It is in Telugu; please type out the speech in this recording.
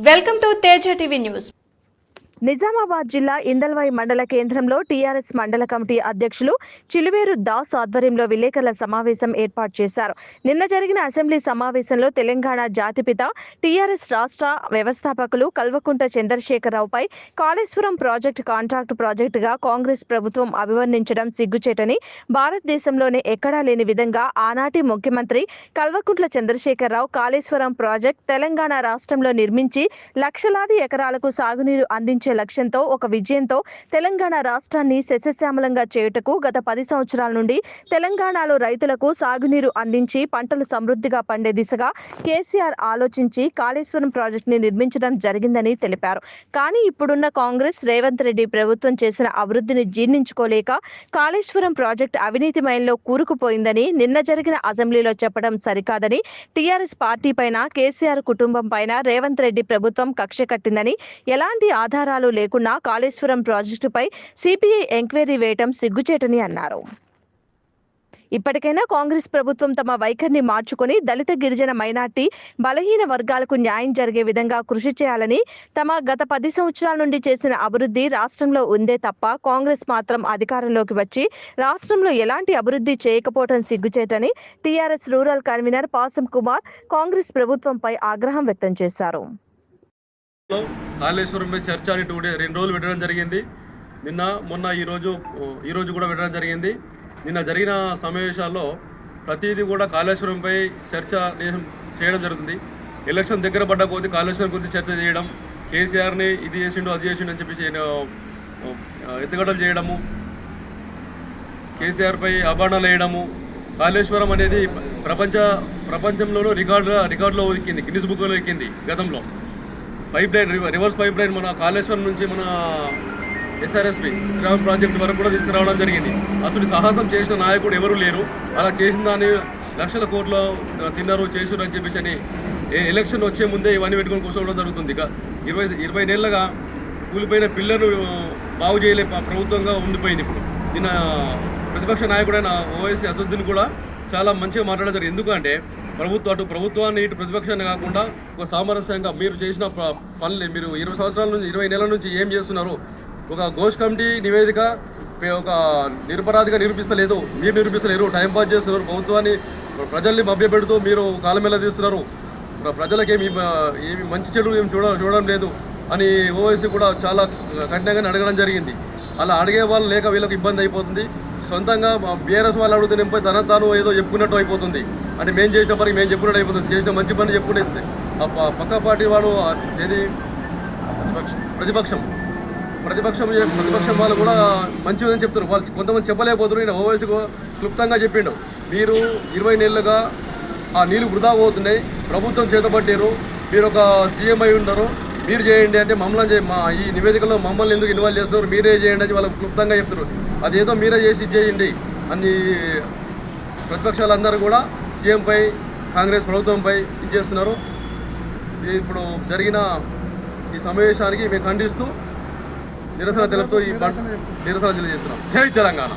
Welcome to Teja TV news. Nizamabad జిల్లా ఇందల్వాయి మండల కేంద్రంలో టీఆర్ఎస్ మండల కమిటీ అధ్యక్షులు చిలువేరు దాస్ ఆధ్వర్యంలో విలేకరుల సమావేశం ఏర్పాటు చేశారు. నిన్న జరిగిన అసెంబ్లీ సమావేశంలో తెలంగాణ జాతిపిత టీఆర్ఎస్ రాష్ట్ర వ్యవస్థాపకులు కల్వకుంట్ల చంద్రశేఖరరావుపై కాళేశ్వరం కాంట్రాక్టు ప్రాజెక్టుగా కాంగ్రెస్ ప్రభుత్వం అభివర్ణించడం సిగ్గుచేటని, భారతదేశంలోనే ఎక్కడా లేని విధంగా ఆనాటి ముఖ్యమంత్రి కల్వకుంట్ల చంద్రశేఖరరావు కాళేశ్వరం ప్రాజెక్టు తెలంగాణ రాష్ట్రంలో నిర్మించి లక్షలాది ఎకరాలకు సాగునీరు అందించే లక్ష్యంతో ఒక విజయంతో తెలంగాణ రాష్ట్రాన్ని సస్యశ్యామలంగా చేయుటకు గత 10 సంవత్సరాల నుండి తెలంగాణలో రైతులకు సాగునీరు అందించి పంటలు సమృద్ధిగా పండే దిశగా కేసీఆర్ ఆలోచించి కాళేశ్వరం ప్రాజెక్టుని నిర్మించడం జరిగిందని తెలిపారు. కానీ ఇప్పుడున్న కాంగ్రెస్ రేవంత్ రెడ్డి ప్రభుత్వం చేసిన అభివృద్ధిని జీర్ణించుకోలేక కాళేశ్వరం ప్రాజెక్టు అవినీతిమయంలో కూరుకుపోయిందని నిన్న జరిగిన అసెంబ్లీలో చెప్పడం సరికాదని, టీఆర్ఎస్ పార్టీ పైన, కేసీఆర్ కుటుంబం పైన రేవంత్ రెడ్డి ప్రభుత్వం కక్ష కట్టిందని, ఎలాంటి ఆధారాలు లేకుండా కాళేశ్వరం ప్రాజెక్టుపై సిబిఐ ఎంక్వైరీ వేయటం సిగ్గుచేటని అన్నారు. ఇప్పటికైనా కాంగ్రెస్ ప్రభుత్వం తమ వైఖరిని మార్చుకొని దళిత, గిరిజన, మైనార్టీ, బలహీన వర్గాలకు న్యాయం జరిగే విధంగా కృషి చేయాలని, తమ గత 10 సంవత్సరాల నుండి చేసిన అభివృద్ధి రాష్ట్రంలో ఉందే తప్ప కాంగ్రెస్ మాత్రం అధికారంలోకి వచ్చి రాష్ట్రంలో ఎలాంటి అభివృద్ధి చేయకపోవడం సిగ్గుచేటని టీఆర్ఎస్ రూరల్ కన్వీనర్ పాసం కుమార్ కాంగ్రెస్ ప్రభుత్వంపై ఆగ్రహం వ్యక్తం చేశారు. కాళేశ్వరంపై చర్చ అని 2 రోజులు పెట్టడం జరిగింది. నిన్న మొన్న ఈరోజు కూడా పెట్టడం జరిగింది. నిన్న జరిగిన సమావేశాల్లో ప్రతిదీ కూడా కాళేశ్వరంపై చర్చ చేయడం జరుగుతుంది. ఎలక్షన్ దగ్గర పడ్డ కొద్దీ కాళేశ్వరం గురించి చర్చ చేయడం, కేసీఆర్ని ఇది చేసిండు అది చేసిండు అని చెప్పి ఎత్తుగడలు చేయడము, కేసీఆర్పై అభాండాలు వేయడము. కాళేశ్వరం అనేది ప్రపంచంలోనూ రికార్డులో ఎక్కింది, గిన్నిస్ బుక్లో ఎక్కింది. గతంలో pipe line, reverse pipe line మన కాళేశ్వరం నుంచి మన ఎస్ఆర్ఎస్పి శ్రీరామ్ ప్రాజెక్టు వరకు కూడా తీసుకురావడం జరిగింది. అసలు సాహసం చేసిన నాయకుడు ఎవరు లేరు. అలా చేసిన దాన్ని లక్షల కోట్లు తిన్నారు, చేసారు అని చెప్పేసి అని ఎలక్షన్ వచ్చే ముందే ఇవన్నీ పెట్టుకొని కూర్చోవడం జరుగుతుంది. 20 నెలలుగా కూలిపోయిన పిల్లలు బాగు చేయలే ప్రభుత్వంగా ఉండిపోయింది. ఇప్పుడు నిన్న ప్రతిపక్ష నాయకుడైన ఓవైసీ అసదుద్దీన్ కూడా చాలా మంచిగా మాట్లాడడం జరిగింది. ఎందుకంటే అటు ప్రభుత్వాన్ని ఇటు ప్రతిపక్షాన్ని కాకుండా ఒక సామరస్యంగా మీరు చేసిన పనులు, మీరు 20 సంవత్సరాల నుంచి 20 నెలల నుంచి ఏం చేస్తున్నారు, ఒక ఘోష్ కమిటీ నివేదిక ఒక నిరపరాధిగా నిరూపిస్తలేదు, మీరు నిరూపిస్తలేరు, టైంపాస్ చేస్తున్నారు, ప్రభుత్వాన్ని ప్రజల్ని మభ్యపెడుతూ మీరు కాలమేళ తీస్తున్నారు, ప్రజలకు ఏమి మంచి చెడు ఏమి చూడడం లేదు అని ఓవైసీ కూడా చాలా కఠినంగానే అడగడం జరిగింది. అలా అడిగే వాళ్ళు లేక వీళ్ళకి ఇబ్బంది అయిపోతుంది. సొంతంగా బీఆర్ఎస్ వాళ్ళు అడిగితే నింపై తాను ఏదో చెప్పుకున్నట్టు అయిపోతుంది. అంటే మేము చేసిన పనికి మేము చెప్పుకున్నట్టు అయిపోతుంది, చేసిన మంచి పని చెప్పుకునేది. పక్క పార్టీ వాడు ఏది ప్రతిపక్షం వాళ్ళు కూడా మంచిదని చెప్తారు. వాళ్ళు కొంతమంది చెప్పలేకపోతున్నారు. ఈయన ఓవైసీ క్లుప్తంగా చెప్పిండు, మీరు 20 నెలలుగా ఆ నీళ్ళు వృధా పోతున్నాయి, ప్రభుత్వం చేతబట్టారు, మీరు ఒక సీఎం అయి ఉన్నారు, మీరు చేయండి అంటే మమ్మల్ని ఈ నివేదికలో మమ్మల్ని ఎందుకు ఇన్వాల్వ్ చేస్తున్నారు, మీరే చేయండి అని వాళ్ళకి క్లుప్తంగా చెప్తున్నారు. అదేదో మీరే చేసి చేయండి అని ప్రతిపక్షాలందరూ కూడా సీఎంపై, కాంగ్రెస్ ప్రభుత్వంపై ఇచ్చేస్తున్నారు. ఇప్పుడు జరిగిన ఈ సమావేశానికి మేము ఖండిస్తూ నిరసన తెలుపుతూ ఈ నిరసన తెలియజేస్తున్నాం. జై తెలంగాణ.